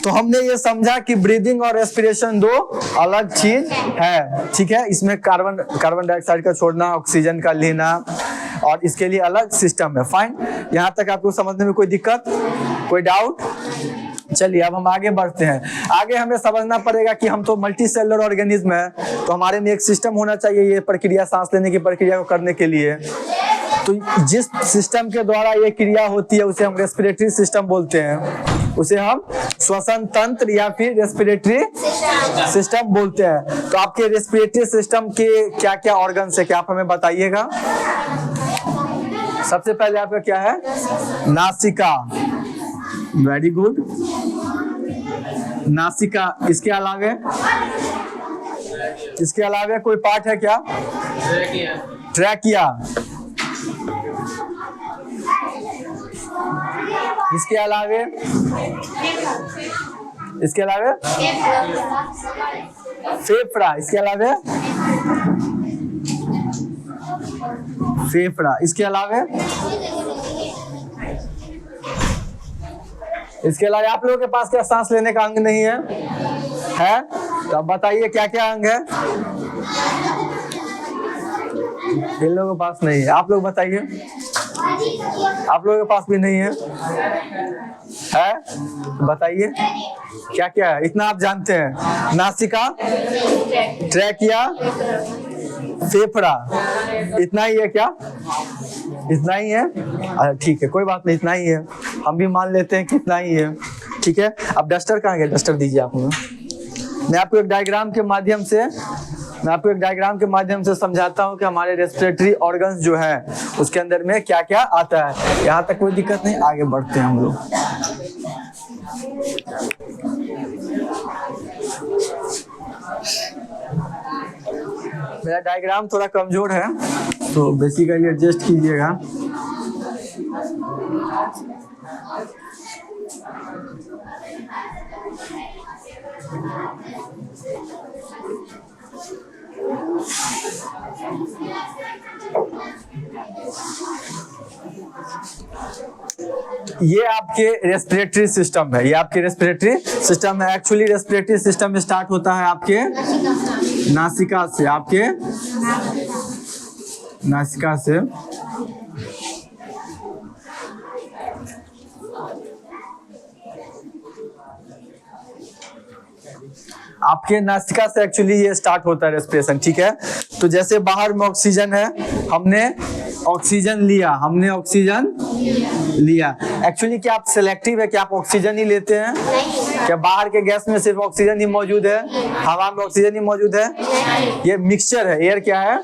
तो हमने ये समझा कि ब्रीदिंग और रेस्पिरेशन दो अलग चीज है, ठीक है। इसमें कार्बन डाइऑक्साइड का छोड़ना, ऑक्सीजन का लेना, और इसके लिए अलग सिस्टम है। फाइन, यहाँ तक आपको समझने में कोई दिक्कत, कोई डाउट? चलिए अब हम आगे बढ़ते हैं। आगे हमें समझना पड़ेगा कि हम तो मल्टी सेलुलर ऑर्गेनिज्म है, तो हमारे में एक सिस्टम होना चाहिए ये प्रक्रिया, सांस लेने की प्रक्रिया को करने के लिए। तो जिस सिस्टम के द्वारा ये क्रिया होती है उसे हम रेस्पिरेटरी सिस्टम बोलते हैं, उसे हम श्वसन तंत्र या फिर रेस्पिरेटरी सिस्टम बोलते हैं। तो आपके रेस्पिरेटरी सिस्टम के क्या क्या ऑर्गन्स है, क्या आप हमें बताइएगा? सबसे पहले आपका क्या है? नासिका, वेरी गुड, नासिका। इसके अलावा कोई पार्ट है क्या? ट्रैकिया। इसके अलावा फेफड़ा। इसके अलावा फेफड़ा। इसके अलावा आप लोगों के पास क्या सांस लेने का अंग नहीं है? है? तो अब बताइए क्या क्या अंग है इन लोगों के पास? नहीं है। आप लोग बताइए, आप लोगों के पास भी नहीं है? है? बताइए क्या क्या है, इतना आप जानते हैं? नासिका, ट्रैकिया, फेफड़ा, इतना ही है क्या? इतना ही है? अच्छा ठीक है, कोई बात नहीं, इतना ही है, हम भी मान लेते हैं कि इतना ही है, ठीक है। अब डस्टर कहाँ गया? डस्टर दीजिए आप मुझे। मैं आपको एक डायग्राम के माध्यम से समझाता हूँ कि हमारे रेस्पिरेटरी ऑर्गन्स जो है उसके अंदर में क्या क्या आता है। यहाँ तक कोई दिक्कत नहीं, आगे बढ़ते हैं हम लोग। मेरा डायग्राम थोड़ा कमजोर है तो बेसिकली एडजस्ट कीजिएगा। ये आपके रेस्पिरेटरी सिस्टम है, ये आपके रेस्पिरेटरी सिस्टम है। एक्चुअली रेस्पिरेटरी सिस्टम स्टार्ट होता है आपके नासिका से, आपके नासिका से। आपके नासिका से एक्चुअली ये स्टार्ट होता है रेस्पिरेशन, ठीक है। तो जैसे बाहर में ऑक्सीजन है, हमने ऑक्सीजन लिया। एक्चुअली क्या आप सिलेक्टिव है, क्या आप ऑक्सीजन ही लेते हैं? क्या बाहर के गैस में सिर्फ ऑक्सीजन ही मौजूद है, हवा में ऑक्सीजन ही मौजूद है? ये मिक्सचर है, एयर क्या है?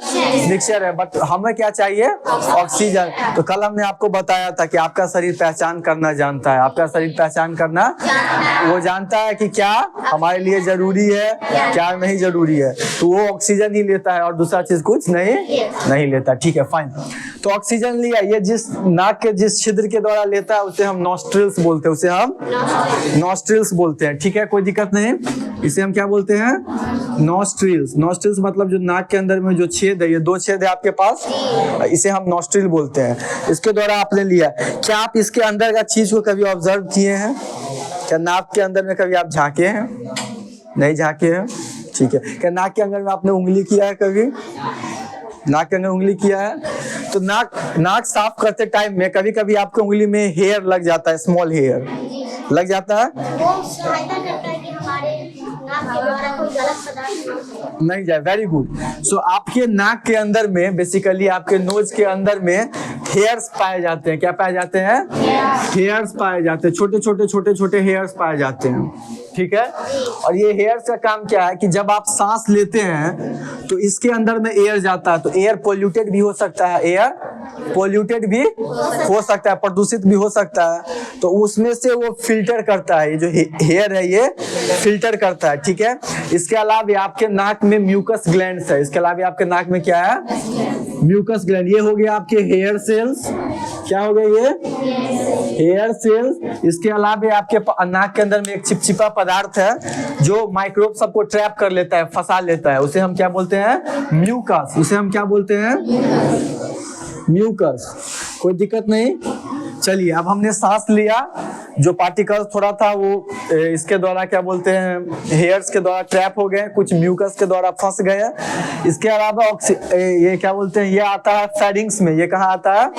मिक्सचर है, बट हमें क्या चाहिए? ऑक्सीजन। तो कल हमने आपको बताया था कि आपका शरीर पहचान करना जानता है, आपका शरीर पहचान करना वो जानता है कि क्या हमारे लिए जरूरी है, क्या नहीं जरूरी है, तो वो ऑक्सीजन ही लेता है और दूसरा चीज कुछ नहीं लेता, ठीक है। फाइन, तो ऑक्सीजन लिया, ये जिस नाक के जिस छिद्र के द्वारा लेता है उसे हम नॉस्ट्रिल्स बोलते हैं, उसे हम नॉस्ट्रिल्स बोलते हैं, ठीक है, कोई दिक्कत नहीं। इसे हम क्या बोलते हैं? नॉस्ट्रिल्स। नॉस्ट्रिल्स मतलब जो नाक के अंदर में जो छेद है, ये 2 छेद है आपके पास, इसे हम नॉस्ट्रिल बोलते हैं। इसके द्वारा आपने लिया। क्या आप इसके अंदर का चीज को कभी ऑब्जर्व किए हैं? क्या नाक के अंदर में कभी आप झांके हैं? नहीं झांके हैं, ठीक है। क्या नाक के अंदर में आपने उंगली किया है कभी? नाक के अंदर उंगली किया है? तो नाक साफ करते टाइम में कभी कभी आपके उंगली में हेयर लग जाता है, स्मॉल हेयर लग जाता है, नहीं जाए। Very good. सो आपके नाक के अंदर में, बेसिकली आपके नोज के अंदर में हेयर्स पाए जाते हैं। क्या पाए जाते हैं? हेयर्स पाए जाते हैं, छोटे छोटे हेयर्स पाए जाते हैं, ठीक है। और ये हेयर्स का काम क्या है कि जब आप सांस लेते हैं तो इसके अंदर में एयर जाता है, तो एयर पोल्यूटेड भी हो सकता है, एयर पोल्यूटेड भी हो सकता है, प्रदूषित भी हो सकता है, तो उसमें से वो फिल्टर करता है, ये जो हेयर है ये फिल्टर करता है, ठीक है। इसके अलावा आपके नाक में म्यूकस ग्लैंड्स है, इसके अलावा आपके नाक में क्या है? Mucus gland. ये हो गया आपके हेयर सेल्स। क्या हो गया? ये हेयर सेल्स। इसके अलावा आपके नाक के अंदर में एक चिपचिपा पदार्थ है जो माइक्रोब सबको ट्रैप कर लेता है, फंसा लेता है, उसे हम क्या बोलते हैं? म्यूकस। उसे हम क्या बोलते हैं? म्यूकस। कोई दिक्कत नहीं। चलिए अब हमने सांस लिया, जो पार्टिकल्स थोड़ा था वो इसके द्वारा क्या बोलते हैं हेयर्स के द्वारा ट्रैप हो गए, कुछ म्यूकस के द्वारा फंस गए। इसके अलावा ये क्या बोलते हैं, ये आता है फेरिंग्स में। ये कहाँ आता है?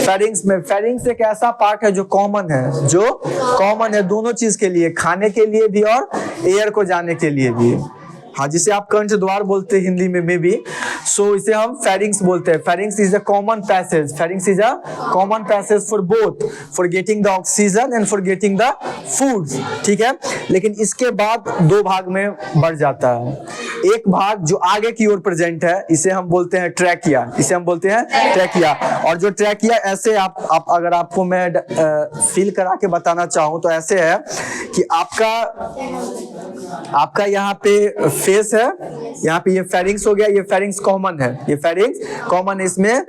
फेरिंग्स में। फेरिंग्स एक ऐसा पार्ट है जो कॉमन है, जो कॉमन है दोनों चीज के लिए, खाने के लिए भी और एयर को जाने के लिए भी। हाँ, जिसे आप कंठ द्वार बोलते हैं हिंदी में मे बी, सो इसे हम फेरिंग्स बोलते हैं। Pharynx is a common passage, pharynx is a common passage for both, for getting the oxygen and for getting the food, ठीक है। लेकिन इसके बाद दो भाग में बढ़ जाता है। एक भाग जो आगे की ओर प्रेजेंट है, इसे हम बोलते हैं ट्रैकिया, इसे हम बोलते हैं ट्रैकिया। और जो ट्रैकिया ऐसे आप अगर आपको मैं फील करा के बताना चाहूँ तो ऐसे है कि आपका यहाँ पे फेस है, यहाँ पे ये फेरिंग्स हो गया, ये फेरिंग्स कॉमन है, ये फेरिंग्स कॉमन है। इसमें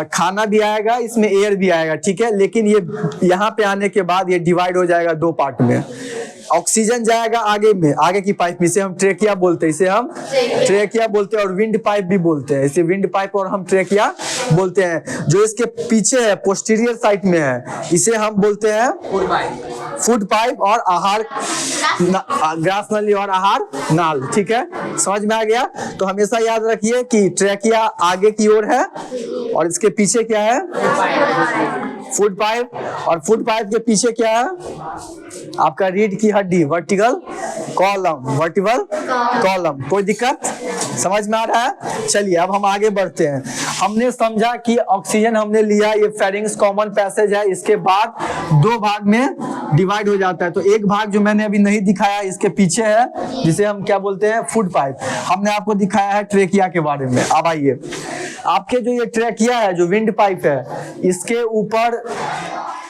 खाना भी आएगा, इसमें एयर भी आएगा, ठीक है। लेकिन ये यहाँ पे आने के बाद ये डिवाइड हो जाएगा दो पार्ट में। ऑक्सीजन जाएगा आगे में, आगे की पाइप में, इसे हम ट्रेकिया बोलते हैं, इसे हम ट्रेकिया बोलते हैं। और विंड पाइप भी बोलते हैं, इसे विंड पाइप और हम ट्रेकिया बोलते हैं। जो इसके पीछे है, पोस्टीरियर साइड में है, इसे हम बोलते हैं फूड पाइप और आहार ग्रास नली और आहार नाल, ठीक है। समझ में आ गया? तो हमेशा याद रखिए कि ट्रेकिया आगे की ओर है और इसके पीछे क्या है? Food pipe. और फूड पाइप के पीछे क्या है? आपका रीढ़ की हड्डी, वर्टिकल कॉलम, वर्टिकल कॉलम। कोई दिक्कत समझ में आ रहा है? चलिए अब हम आगे बढ़ते हैं। हमने समझा कि ऑक्सीजन हमने लिया, ये फेरिंग्स कॉमन पैसेज है, इसके बाद दो भाग में डिवाइड हो जाता है। तो एक भाग जो मैंने अभी नहीं दिखाया इसके पीछे है, जिसे हम क्या बोलते हैं? Food pipe. हमने आपको दिखाया है ट्रेकिया के बारे में। अब आइए, आपके जो ये ट्रेकिया है, जो विंड पाइप है, इसके ऊपर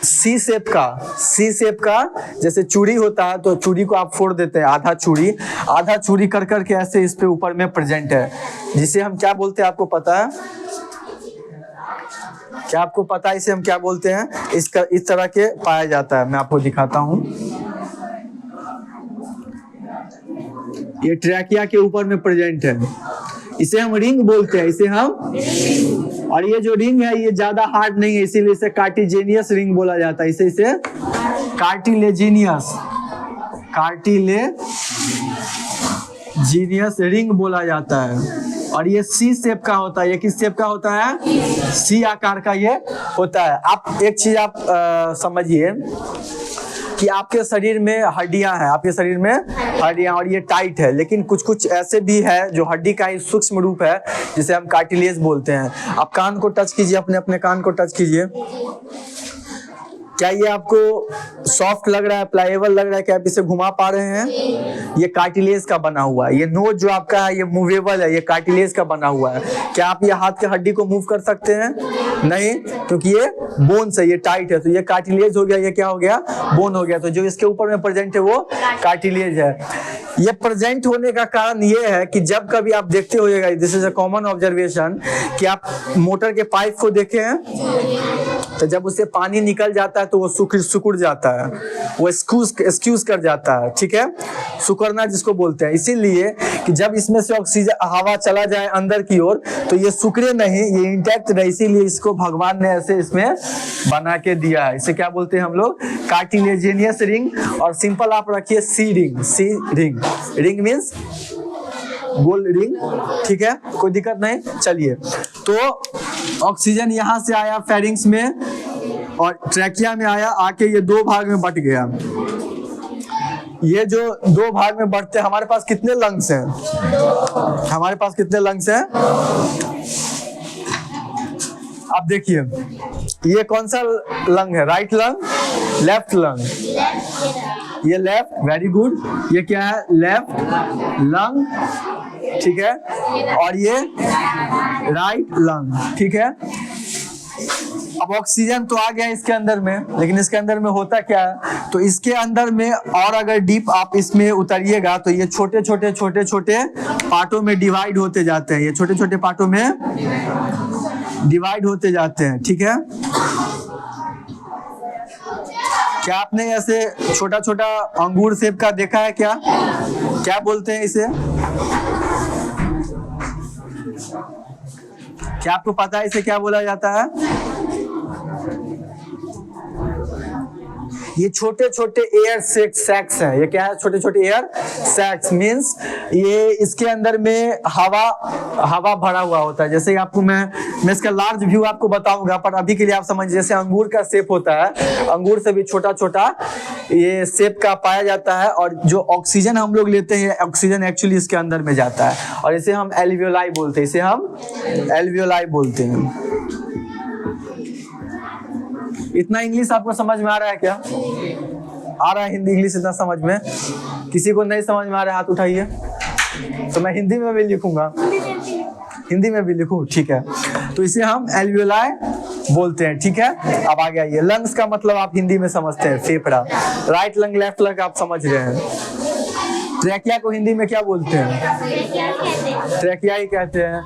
सी शेप का जैसे चूड़ी होता है, तो चूड़ी को आप फोड़ देते हैं, आधा चूड़ी कर करके ऐसे इस पे ऊपर में प्रेजेंट है, जिसे हम क्या बोलते हैं? आपको पता है क्या? आपको पता है इसे हम क्या बोलते हैं? इस तरह के पाया जाता है। मैं आपको दिखाता हूँ। ये ट्रैकिया के ऊपर में प्रेजेंट है, इसे हम रिंग बोलते हैं, इसे हम। और ये जो रिंग है ये ज्यादा हार्ड नहीं है, इसीलिए इसे कार्टिलेजिनियस रिंग बोला जाता है। इसे कार्टिलेजिनियस रिंग बोला जाता है। और ये सी शेप का होता है। ये किस शेप का होता है? सी आकार का ये होता है। आप एक चीज आप समझिए कि आपके शरीर में हड्डियां हैं, आपके शरीर में हड्डियां, और ये टाइट है। लेकिन कुछ ऐसे भी है जो हड्डी का ही सूक्ष्म रूप है, जिसे हम कार्टिलेज बोलते हैं। आप कान को टच कीजिए, अपने कान को टच कीजिए। क्या ये आपको सॉफ्ट लग रहा है, प्लाएबल लग रहा है? क्या आप इसे घुमा पा रहे हैं? ये कार्टिलेज का बना हुआ है। ये नोज जो आपका है ये मूवेबल है, ये कार्टिलेज का बना हुआ है। क्या आप ये हाथ के हड्डी को मूव कर सकते हैं? नहीं, क्योंकि ये बोन्स है, ये टाइट है। तो ये कार्टिलेज हो गया, ये क्या हो गया? बोन हो गया। तो जो इसके ऊपर में प्रेजेंट है वो कार्टिलेज है। ये प्रेजेंट होने का कारण ये है कि जब कभी आप देखते होइएगा, this is a common observation, कि आप मोटर के पाइप को देखे हैं, तो जब उससे पानी निकल जाता है तो वो सिकुड़ जाता है, वो एक्सक्यूज कर जाता है, ठीक है। सिकुड़ना जिसको बोलते हैं। इसीलिए कि जब इसमें से ऑक्सीजन हवा चला जाए अंदर की ओर तो ये सिकुड़े नहीं, ये इंटैक्ट रहे। इसीलिए इसको भगवान ने ऐसे इसमें बना के दिया है। इसे क्या बोलते हैं हम लोग? Cartilaginous ring. और सिंपल आप रखिए सी रिंग। रिंग मीन्स गोल रिंग, ठीक है, कोई दिक्कत नहीं। चलिए, तो ऑक्सीजन यहाँ से आया फेरिंग्स में और ट्रैकिया में आया, आके ये दो भाग में बट गया। ये जो दो भाग में बढ़ते, हमारे पास कितने लंग्स हैं? हमारे पास कितने लंग्स हैं? आप देखिए, ये कौन सा लंग है? Right lung, left lung. ये लेफ्ट, वेरी गुड। ये क्या है? लेफ्ट लंग, ठीक है। और ये राइट लंग, ठीक है। अब ऑक्सीजन तो आ गया इसके अंदर में, लेकिन इसके अंदर में होता क्या है? तो इसके अंदर में और अगर डीप आप इसमें उतरिएगा तो ये छोटे छोटे पार्टों में डिवाइड होते जाते हैं। ये छोटे छोटे पार्टों में डिवाइड होते जाते हैं, ठीक है। क्या आपने ऐसे छोटा छोटा अंगूर सेब का देखा है? क्या बोलते हैं इसे? क्या आपको पता है इसे क्या बोला जाता है? ये छोटे छोटे एयर सैक्स हैं। ये क्या है? छोटे छोटे एयर सैक्स मींस ये इसके अंदर में हवा भरा हुआ होता है। जैसे आपको मैं इसका लार्ज व्यू आपको बताऊंगा, पर अभी के लिए आप समझ, जैसे अंगूर का शेप होता है, अंगूर से भी छोटा छोटा ये शेप का पाया जाता है। और जो ऑक्सीजन हम लोग लेते हैं, ऑक्सीजन एक्चुअली इसके अंदर में जाता है और इसे हम एल्वियोलाई बोलते हैं। इसे हम एल्वियोलाई बोलते हैं। इतना इंग्लिश आपको समझ में आ रहा है क्या? आ रहा है हिंदी इंग्लिश इतना समझ में? किसी को नहीं समझ में आ रहा है हाथ उठाइए, तो मैं हिंदी में भी लिखूंगा। हिंदी में भी लिखूं? ठीक है। तो इसे हम एल्वियोलाई बोलते हैं। ठीक है। अब आ गया ये लंग्स का मतलब आप हिंदी में समझते हैं, फेफड़ा। राइट लंग लेफ्ट लंग आप समझ रहे हैं। ट्रैकिया को हिंदी में क्या बोलते हैं? ट्रैकिया ही कहते हैं।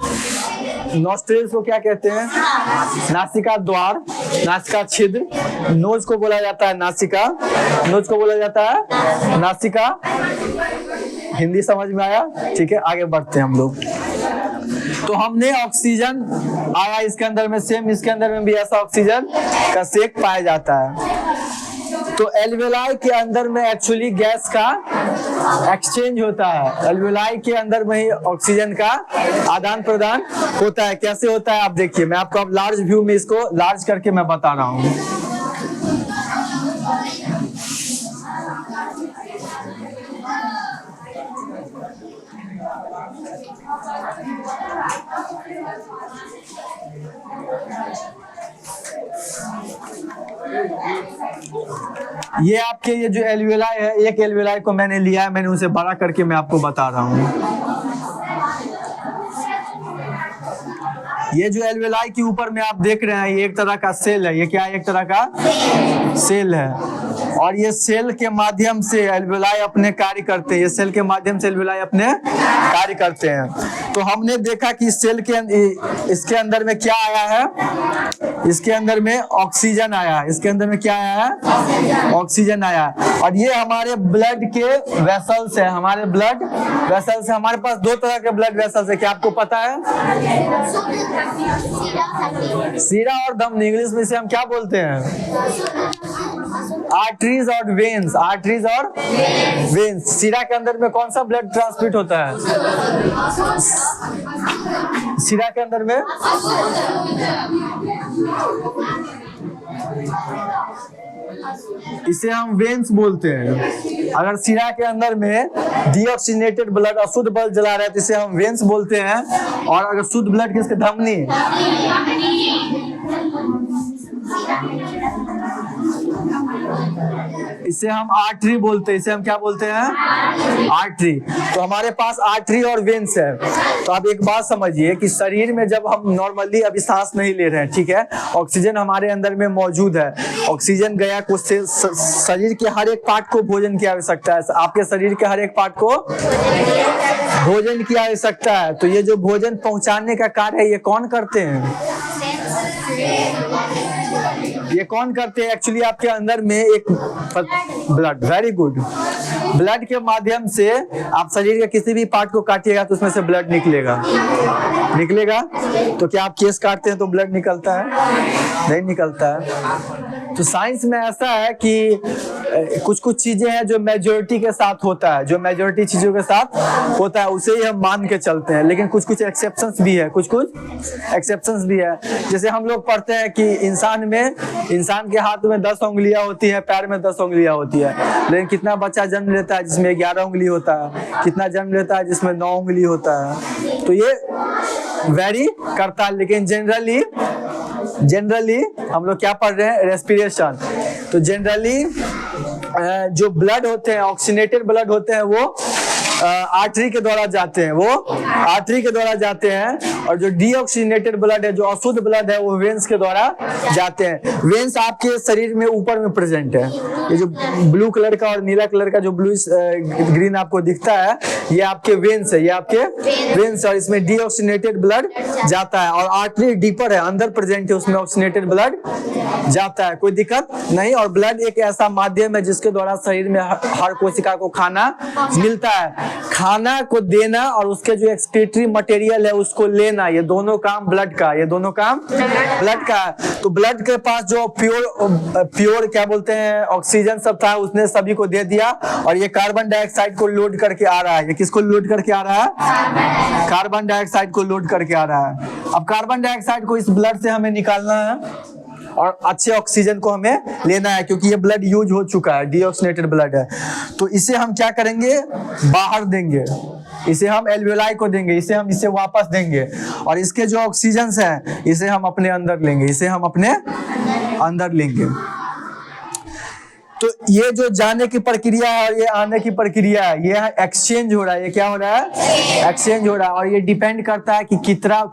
नॉस्ट्रिल्स को क्या कहते हैं? नासिका द्वार, नासिका छिद्र। नोज को बोला जाता है नासिका, नोज को बोला जाता है नासिका। हिंदी समझ में आया? ठीक है, आगे बढ़ते हैं हम लोग। तो हमने ऑक्सीजन आया इसके अंदर में, सेम इसके अंदर में भी ऐसा ऑक्सीजन का सेक पाया जाता है। तो एल्वियोलाई के अंदर में एक्चुअली गैस का एक्सचेंज होता है। एल्वियोलाई के अंदर में ही ऑक्सीजन का आदान प्रदान होता है। कैसे होता है आप देखिए, मैं आपको अब लार्ज व्यू में इसको लार्ज करके मैं बता रहा हूँ। ये आपके ये जो एल्वियोलाई है, एक एल्वियोलाई को मैंने लिया है, मैंने उसे बड़ा करके मैं आपको बता रहा हूँ। ये जो एल्वियोलाई के ऊपर में आप देख रहे हैं, ये एक तरह का सेल है। ये क्या है? एक तरह का सेल है। और ये सेल के माध्यम से एल्वियोलाई अपने कार्य करते हैं। ये सेल के माध्यम से एल्वियोलाई अपने कार्य करते हैं। तो हमने देखा कि सेल के इसके अंदर में क्या आया है? इसके अंदर में ऑक्सीजन आया। इसके अंदर में क्या आया है? ऑक्सीजन आया। और ये हमारे ब्लड के वेसल्स है। हमारे ब्लड वेसल्स है। हमारे पास दो तरह के ब्लड वेसल्स है। क्या आपको पता है? सीरा और धमनी। इंग्लिश में से हम क्या बोलते हैं? आर्टरीज और वेन्स। आर्टरीज और वेन्स। सीरा के अंदर में कौन सा ब्लड ट्रांसमिट होता है? सीरा के अंदर में इसे हम वेन्स बोलते हैं। अगर सीरा के अंदर में डीऑक्सीनेटेड ब्लड, अशुद्ध ब्लड जला रहा है, तो इसे हम वेन्स बोलते हैं। और अगर शुद्ध ब्लड किसके? धमनी। इसे हम आर्टरी बोलते हैं। इसे हम क्या बोलते हैं? आर्टरी। तो हमारे पास आर्टरी और वेन्स है। तो आप एक बात समझिए कि शरीर में जब हम नॉर्मली अभी सांस नहीं ले रहे हैं, ठीक है, ऑक्सीजन हमारे अंदर में मौजूद है। ऑक्सीजन गया कुछ से शरीर के हर एक पार्ट को भोजन की आवश्यकता है। आपके शरीर के हर एक पार्ट को भोजन की आवश्यकता है। तो ये जो भोजन पहुंचाने का कार्य है, ये कौन करते हैं? ये कौन करते हैं? एक्चुअली आपके अंदर में एक ब्लड। Very good. ब्लड के माध्यम से आप शरीर के किसी भी पार्ट को काटिएगा तो उसमें से ब्लड निकलेगा। निकलेगा। तो क्या आप केस काटते हैं तो ब्लड निकलता है? नहीं निकलता है। तो साइंस में ऐसा है कि कुछ कुछ चीजें हैं जो मेजोरिटी के साथ होता है। जो मेजोरिटी चीजों के साथ होता है उसे ही हम मान के चलते हैं। लेकिन कुछ कुछ एक्सेप्शंस भी है। कुछ कुछ एक्सेप्शंस भी है। जैसे हम लोग पढ़ते हैं कि इंसान के हाथ में 10 उंगलियां होती है, पैर में 10 उंगलियां होती है। लेकिन कितना बच्चा जन्म लेता है जिसमें 11 उंगली होता है? कितना जन्म लेता है जिसमें 9 उंगली होता है? तो ये वेरी करता है। लेकिन जनरली हम लोग क्या पढ़ रहे हैं? रेस्पिरेशन। तो जनरली जो ब्लड होते हैं, ऑक्सीनेटेड ब्लड होते हैं, वो आर्टरी के द्वारा जाते हैं। वो आर्टरी के द्वारा जाते हैं। और जो डीऑक्सीनेटेड ब्लड है, जो अशुद्ध ब्लड है, वो वेन्स के द्वारा जाते हैं। वेन्स आपके शरीर में ऊपर में प्रेजेंट है। ये जो ब्लू कलर का और नीला कलर का जो ब्लू ग्रीन आपको दिखता है, ये आपके वेन्स है। ये आपके वेन्स। और इसमें डीऑक्सीनेटेड ब्लड जाता है। और आर्टरी डीपर है, अंदर प्रेजेंट है, उसमें ऑक्सीनेटेड ब्लड जाता है। कोई दिक्कत नहीं। और ब्लड एक ऐसा माध्यम है जिसके द्वारा शरीर में हर कोशिका को खाना मिलता है। खाना को देना और उसके जो एक्सक्रीटरी मटेरियल है उसको लेना, ये दोनों काम ब्लड का, ये दोनों काम ब्लड का। तो ब्लड के पास जो प्योर क्या बोलते हैं ऑक्सीजन सब था उसने सभी को दे दिया, और ये कार्बन डाइऑक्साइड को लोड करके आ रहा है। ये किसको लोड करके आ रहा है? कार्बन डाइऑक्साइड को लोड करके आ रहा है। अब कार्बन डाइऑक्साइड को इस ब्लड से हमें निकालना है और अच्छे ऑक्सीजन को हमें लेना है, क्योंकि ये ब्लड यूज हो चुका है, डीऑक्सीनेटेड ब्लड है। तो इसे हम क्या करेंगे? बाहर देंगे, इसे हम एल्वियोलाई को देंगे, इसे हम इसे वापस देंगे, और इसके जो ऑक्सीजन है इसे हम अपने अंदर लेंगे, इसे हम अपने अंदर लेंगे। तो ये जो जाने की प्रक्रिया है और ये आने की प्रक्रिया है, ये एक्सचेंज हो रहा है। ये क्या हो रहा है? एक्सचेंज हो रहा है, और ये डिपेंड करता है कि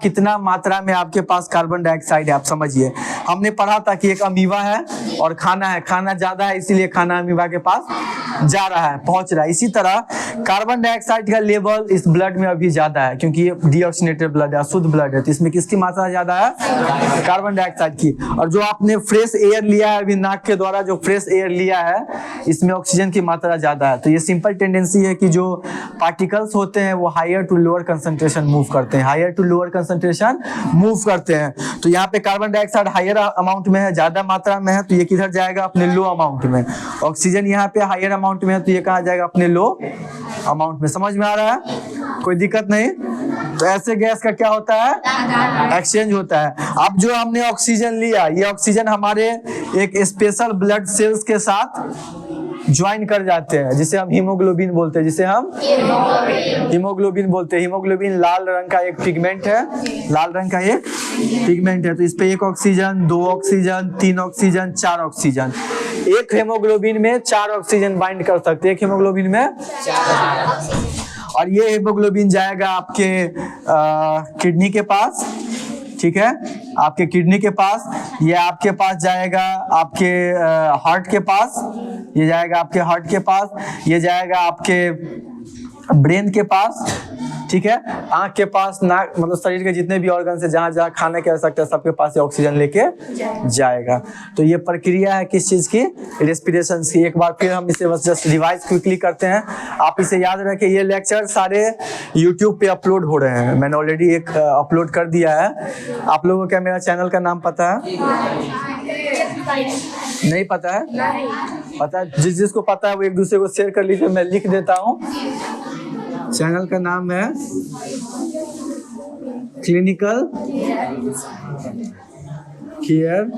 कितना मात्रा में आपके पास कार्बन डाइऑक्साइड है। आप समझिए, हमने पढ़ा था कि एक अमीबा है और खाना है, खाना ज्यादा है इसीलिए खाना अमीबा के पास जा रहा है, पहुंच रहा है। इसी तरह कार्बन डाइऑक्साइड का लेवल इस ब्लड में अभी ज्यादा है, क्योंकि ये डीऑक्सीनेटेड ब्लड है, शुद्ध ब्लड है, तो इसमें किसकी मात्रा ज्यादा है? कार्बन डाइऑक्साइड की। और जो आपने फ्रेश एयर लिया है अभी नाक के द्वारा, जो फ्रेश एयर लिया है इसमें ऑक्सीजन की मात्रा ज्यादा है। तो ये सिंपल टेंडेंसी है कि जो पार्टिकल्स होते हैं वो higher to lower concentration move करते हैं, higher to lower concentration move करते हैं। तो यहाँ पे कार्बन डाइऑक्साइड हायर अमाउंट में है, ज्यादा मात्रा में है, तो ये किधर जाएगा? अपने लो अमाउंट में। ऑक्सीजन यहाँ पे हायर अमाउंट में है, तो ये कहाँ जाएगा? अपने लो अमाउंट में। समझ में आ रहा है? कोई दिक्कत नहीं? तो ऐसे गैस का क्या होता है? एक्सचेंज होता है। अब जो हमने ऑक्सीजन लिया, ये ऑक्सीजन हमारे एक स्पेशल ब्लड सेल्स के साथ ज्वाइन कर जाते हैं, जिसे हम हीमोग्लोबिन बोलते हैं, जिसे हम हीमोग्लोबिन बोलते हैं। हीमोग्लोबिन लाल रंग का एक पिगमेंट है, लाल रंग का एक पिगमेंट है। तो इस पे 1 ऑक्सीजन, 2 ऑक्सीजन, 3 ऑक्सीजन, 4 ऑक्सीजन। एक हीमोग्लोबिन में 4 ऑक्सीजन बाइंड कर सकते हैं, एक हीमोग्लोबिन में 4। और ये हीमोग्लोबिन जाएगा आपके किडनी के पास, ठीक है, आपके किडनी के पास। ये आपके पास जाएगा आपके हार्ट के पास, ये जाएगा आपके हार्ट के पास, ये जाएगा आपके ब्रेन के पास, ठीक है, आंख के पास, नाक, मतलब शरीर के जितने भी ऑर्गन है जहां जहां खाने की आवश्यकता है सबके पास ये ऑक्सीजन लेके जाएगा। तो ये प्रक्रिया है किस चीज की? रेस्पिरेशन की। एक बार फिर हम इसे बस जस्ट रिवाइज क्विकली करते हैं। आप इसे याद रखें, ये लेक्चर सारे यूट्यूब पे अपलोड हो रहे हैं, मैंने ऑलरेडी एक अपलोड कर दिया है। आप लोगों को क्या मेरा चैनल का नाम पता है? नहीं पता है? पता है? जिसको पता है वो एक दूसरे को शेयर कर लीजिए, मैं लिख देता हूँ। चैनल का नाम है क्लिनिकल केयर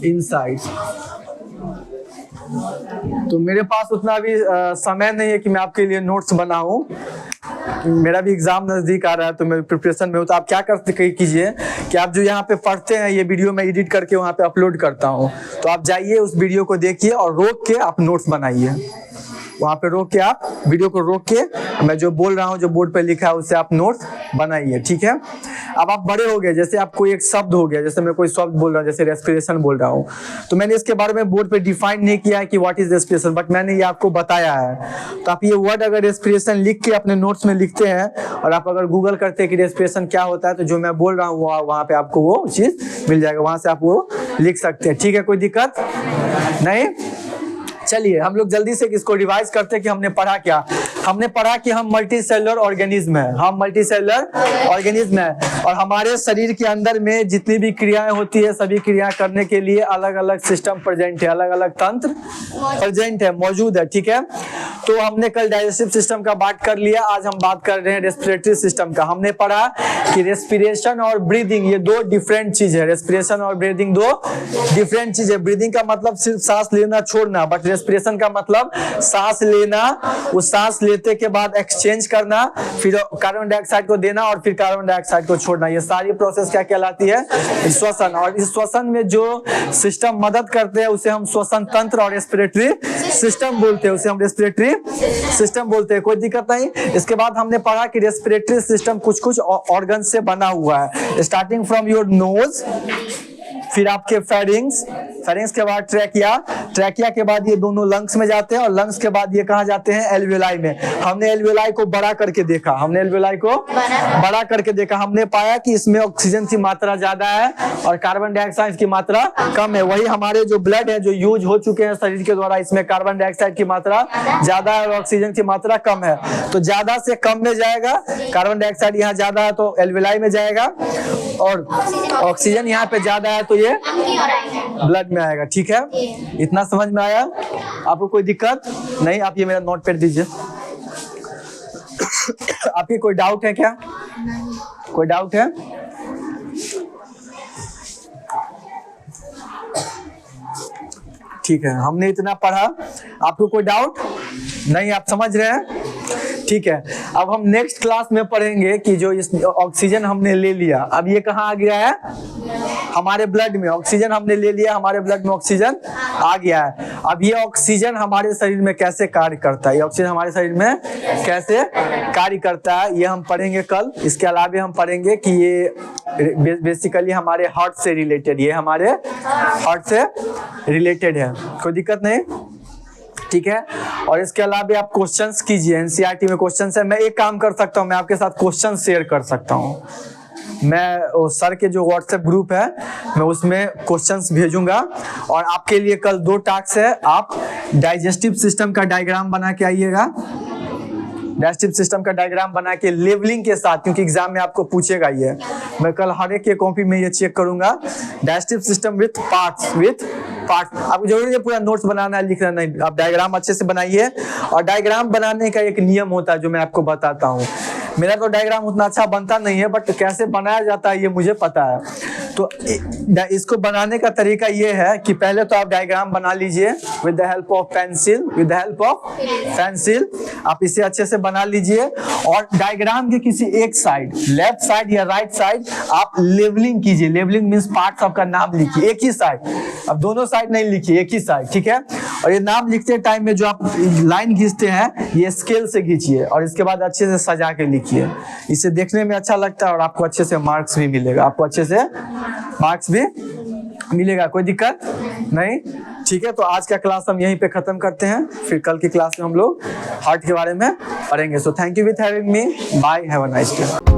इनसाइट्स। तो मेरे पास उतना भी समय नहीं है कि मैं आपके लिए नोट्स बनाऊं, मेरा भी एग्जाम नजदीक आ रहा है तो मैं प्रिपरेशन में हूँ। तो आप क्या करते कीजिए कि आप जो यहाँ पे पढ़ते हैं ये वीडियो मैं एडिट करके वहाँ पे अपलोड करता हूँ, तो आप जाइए उस वीडियो को देखिए और रोक के आप नोट्स बनाइए। वहाँ पे रोक के आप वीडियो को रोक के मैं जो बोल रहा हूँ, जो बोर्ड पे लिखा है उससे आप नोट्स बनाइए, ठीक है। अब आप बड़े हो गए, जैसे आप कोई एक शब्द हो गया, जैसे मैं कोई शब्द बोल रहा हूँ, जैसे रेस्पिरेशन बोल रहा हूँ, तो मैंने इसके बारे में बोर्ड पे डिफाइन नहीं किया है कि व्हाट इज रेस्पिरेशन, बट मैंने ये आपको बताया है। तो आप ये वर्ड अगर रेस्पिरेशन लिख के अपने नोट्स में लिखते हैं और आप अगर गूगल करते हैं कि रेस्पिरेशन क्या होता है, तो जो मैं बोल रहा हूँ वहाँ पे आपको वो चीज मिल जाएगा, वहां से आप वो लिख सकते हैं, ठीक है, कोई दिक्कत नहीं। चलिए हम लोग जल्दी से इसको रिवाइज करते हैं कि हमने पढ़ा क्या। हमने पढ़ा कि हम मल्टी सेलुलर ऑर्गेनिज्म है, हम मल्टी सेलुलर ऑर्गेनिज्म है, और हमारे शरीर के अंदर में जितनी भी क्रियाएं होती है सभी क्रिया करने के लिए अलग अलग सिस्टम प्रेजेंट है, अलग अलग तंत्र प्रेजेंट है, मौजूद है, ठीक है। तो हमने कल डाइजेस्टिव सिस्टम का बात कर लिया, आज हम बात कर रहे हैं रेस्पिरेटरी सिस्टम का। हमने पढ़ा कि रेस्पिरेशन और ब्रीदिंग ये दो डिफरेंट चीज है, रेस्पिरेशन और ब्रीदिंग दो डिफरेंट चीज है। ब्रीदिंग का मतलब सिर्फ सांस लेना छोड़ना, बट रेस्पिरेशन का मतलब सांस लेना, उस सांस लेते के बाद एक्सचेंज करना, फिर कार्बन डाइऑक्साइड को देना और फिर कार्बन डाइऑक्साइड को छोड़ना। ये सारी प्रोसेस क्या कहलाती है? श्वसन। और इस श्वसन में जो सिस्टम मदद करते हैं उसे हम श्वसन तंत्र और रेस्पिरेटरी सिस्टम बोलते हैं, उसे हम रेस्पिरेटरी सिस्टम बोलते हैं, कोई दिक्कत नहीं। इसके बाद हमने पढ़ा कि रेस्पिरेटरी सिस्टम कुछ कुछ ऑर्गन से बना हुआ है, स्टार्टिंग फ्रॉम योर नोज, फिर आपके फेरिंग्स, फेरिंग्स के बाद ट्रैकिया, ट्रैकिया के बाद ये दोनों लंग्स में जाते हैं और लंग्स के बाद ये कहाँ जाते हैं, एल्वियोलाई में। हमने एल्वियोलाई को बड़ा करके देखा, हमने एल्वियोलाई को बड़ा करके देखा, हमने पाया कि इसमें ऑक्सीजन की मात्रा ज्यादा है और कार्बन डाइऑक्साइड की मात्रा कम है। वही हमारे जो ब्लड है जो यूज हो चुके हैं शरीर के द्वारा, इसमें कार्बन डाइऑक्साइड की मात्रा ज्यादा है और ऑक्सीजन की मात्रा कम है। तो ज्यादा से कम में जाएगा, कार्बन डाइऑक्साइड यहाँ ज्यादा है तो एल्वियोलाई में जाएगा और ऑक्सीजन यहाँ पे ज्यादा है तो ये ब्लड में आएगा। ठीक है, इतना समझ में आया? आपको कोई दिक्कत नहीं? आप ये मेरा नोट पैड दीजिए। आपकी कोई डाउट है क्या? कोई डाउट है? ठीक है, हमने इतना पढ़ा, आपको कोई डाउट नहीं? आप समझ रहे हैं? ठीक है, अब हम नेक्स्ट क्लास में पढ़ेंगे कि जो इस ऑक्सीजन हमने ले लिया, अब ये कहाँ आ गया है, हमारे ब्लड में। ऑक्सीजन हमने ले लिया, हमारे ब्लड में ऑक्सीजन आ गया है। अब ये ऑक्सीजन हमारे शरीर में कैसे कार्य करता है, ये ऑक्सीजन हमारे शरीर में कैसे कार्य करता है, ये हम पढ़ेंगे कल। इसके अलावा हम पढ़ेंगे कि ये बेसिकली हमारे हार्ट से रिलेटेड, ये हमारे हार्ट से रिलेटेड है। कोई दिक्कत नहीं? ठीक है, और इसके अलावा आप क्वेश्चंस कीजिए, एनसीईआरटी में क्वेश्चंस है। मैं एक काम कर सकता हूँ, मैं आपके साथ क्वेश्चन शेयर कर सकता हूँ। मैं सर के जो व्हाट्सएप ग्रुप है मैं उसमें क्वेश्चंस भेजूंगा और आपके लिए कल 2 टास्क है। आप डाइजेस्टिव सिस्टम का डायग्राम बना के आइएगा, डाइजेस्टिव सिस्टम का डायग्राम बना के लेवलिंग के साथ, क्योंकि एग्जाम में आपको पूछेगा ये। मैं कल हर एक के कॉपी में ये चेक करूंगा, डाइजेस्टिव सिस्टम विथ पार्ट्स, आपको जरूरी है पूरा नोट्स बनाना है, लिखना नहीं। आप डायग्राम अच्छे से बनाइए और डायग्राम बनाने का एक नियम होता है जो मैं आपको बताता हूँ। मेरा तो डायग्राम उतना अच्छा बनता नहीं है, बट कैसे बनाया जाता है ये मुझे पता है। तो इसको बनाने का तरीका ये है कि पहले तो आप डायग्राम बना लीजिए with the help of pencil, with the help of pencil आप इसे अच्छे से बना लीजिए और डायग्राम के किसी एक साइड, लेफ्ट साइड या राइट साइड आप लेवलिंग कीजिए। लेवलिंग मींस पार्ट्स ऑफ का नाम लिखिए, एक ही साइड, अब दोनों साइड नहीं लिखिए, एक ही साइड। ठीक है, और ये नाम लिखते टाइम में जो आप लाइन खींचते हैं ये स्केल से खींचिए और इसके बाद अच्छे से सजा के लिखिए। इसे देखने में अच्छा लगता है और आपको अच्छे से मार्क्स भी मिलेगा, आपको अच्छे से मार्क्स भी मिलेगा। कोई दिक्कत नहीं? ठीक है, तो आज का क्लास हम यहीं पे खत्म करते हैं, फिर कल की क्लास में हम लोग हार्ट के बारे में पढ़ेंगे। So thank you with having me, bye, have a nice day.